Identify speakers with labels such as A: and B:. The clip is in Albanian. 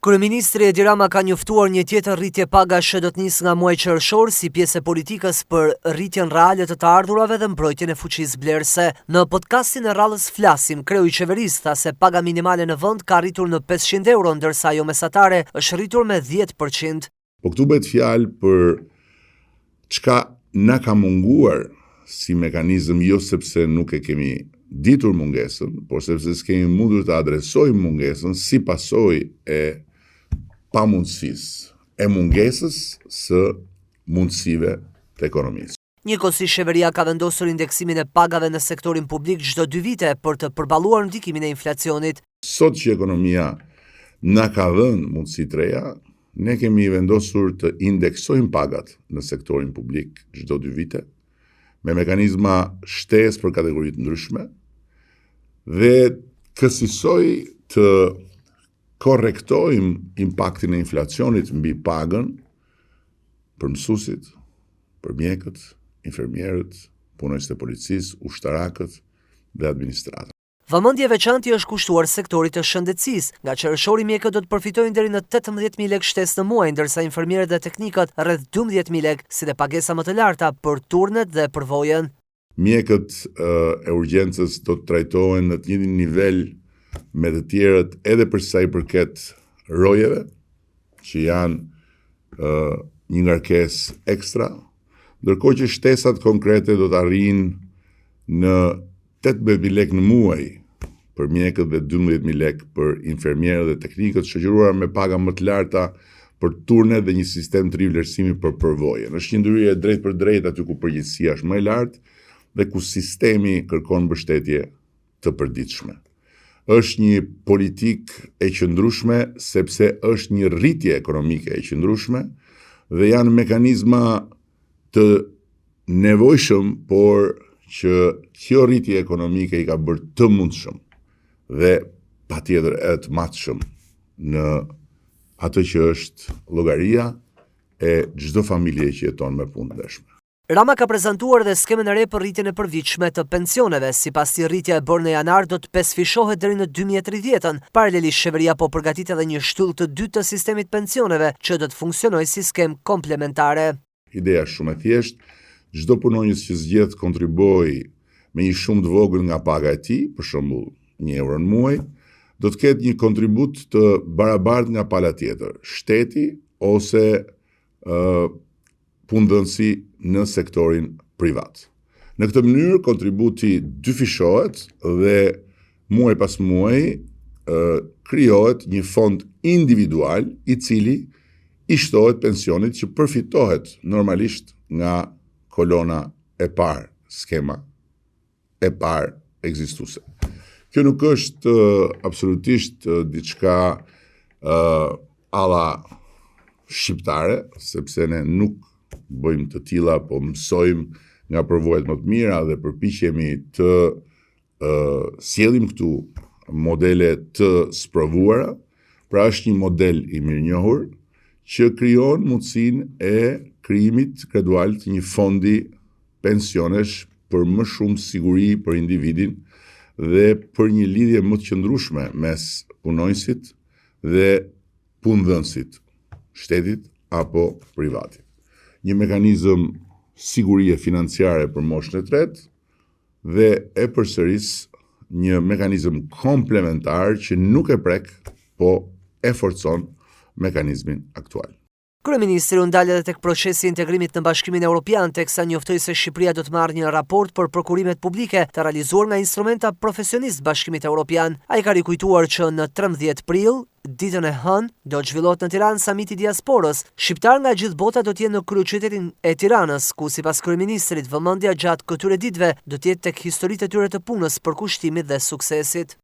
A: Kryeministri Edi Rama ka njoftuar një tjetër rritje pagash që do të nisë nga muaji qershor si pjesë e politikës për rritjen reale të ardhurave dhe mbrojtjen e fuqisë blerëse. Në podcastin e radhës Flasim, kreu i qeverisë tha se paga minimale në vend ka rritur në 500 euro, ndërsa ajo mesatare është rritur me 10%.
B: Po këtu bëhet fjalë për çka na ka munguar si mekanizëm, jo sepse nuk e kemi ditur mungesën, por sepse s'kemi mundur të adresojmë mungesën si pasojë e pamundësisë, e mungesës së mundësive të ekonomisë.
A: Njëkohësisht qeveria ka vendosur indeksimin e pagave në sektorin publik çdo 2 vite për të përballuar ndikimin e inflacionit.
B: Sot që ekonomia na ka dhënë mundësi të reja, ne kemi vendosur të indeksojmë pagat në sektorin publik çdo 2 vite, me mekanizma shtesë për kategori të ndryshme dhe kësaj të korrektojmë impaktin e inflacionit mbi pagën për mësuesit, për mjekët, infermierët, punonjësit e policisë, ushtarakët dhe administratët.
A: Vëmendje veçantë është kushtuar sektorit të shëndetësisë, nga qershori mjekët do të përfitojnë deri në 18.000 lekë shtesë në muaj, ndërsa infermierët dhe teknikët rreth 12.000 lekë, si dhe pagesa më të larta për turnet dhe përvojën.
B: Mjekët e urgjencës do të trajtohen në të njëjtin nivel me të tjerët edhe për sa i përket rojeve, që janë një ngarkesë ekstra, ndërkohë që shtesat konkrete do të arrijnë në 18.000 lekë në muaj për mjekët dhe 12.000 lekë për infermierët dhe teknikët, shoqëruar me paga më të larta për turnet dhe një sistem të rivlerësimi për përvojën. Është një ndryrje drejt për drejt aty ku përgjegjësia është më e lartë dhe ku sistemi kërkon mbështetje të përditshme. Është një politikë e qëndrueshme sepse është një rritje ekonomike e qëndrueshme dhe janë mekanizma të nevojshëm, por që kjo rritje ekonomike i ka bërë të mundshëm dhe patjetër edhe të matshëm në atë që është llogaria e çdo familje që jeton me punë ndeshme.
A: Rama ka prezantuar dhe skemën e re për rritjen e përvitshme të pensioneve, sipas si rritja e bërë në janar do të pesëfishohet deri në 2030. Paralelisht qeveria po përgatit edhe një shtyllë të dytë të sistemit pensioneve, që do të funksionojë si skemë komplementare.
B: Ideja është shumë e thjeshtë, çdo punonjës që zgjedh kontriboj me një shumë të vogël nga paga e tij, për shembull 1 euro në muaj, do të ketë një kontribut të barabartë nga pala tjetër, shteti ose punëdhënësi në sektorin privat. Në këtë mënyrë kontributi dyfishohet dhe muaj pas muaji krijohet një fond individual i cili i shtohet pensionit që përfitohet normalisht nga kolona e parë, skema e parë ekzistuese. Kjo nuk është absolutisht diçka alla shqiptare, sepse ne nuk bëjmë të tilla, po mësojmë nga përvojat më të mira dhe përpiqemi të sjellim këtu modele të sprovuara. Pra është një model i mirënjohur që krijon mundësinë e krijimit gradual të një fondi pensionesh për më shumë siguri për individin dhe për një lidhje më të qëndrueshme mes punonjësit dhe punëdhënësit, shtetit apo privatit. Një mekanizëm sigurie financiare për moshën e tretë dhe e përsëris një mekanizëm komplementar që nuk e prek, po e forcon mekanizmin aktual.
A: Kryeministri u ndal edhe tek procesi i integrimit në Bashkimin Evropian, teksa njoftoi se Shqipëria do të marrë një raport për prokurimet publike të realizuar nga instrumenta profesionistë Bashkimit Evropian. Ai ka rikujtuar që në 13 prill, ditën e hënë, do të zhvillohet në Tiranë samiti i diasporës. Shqiptar nga gjithë bota do të jenë në kryeqytetin e Tiranës, ku sipas kryeministrit vëmendja gjatë këtyre ditëve do të jetë tek historitë e tyre të punës, përkushtimit dhe suksesit.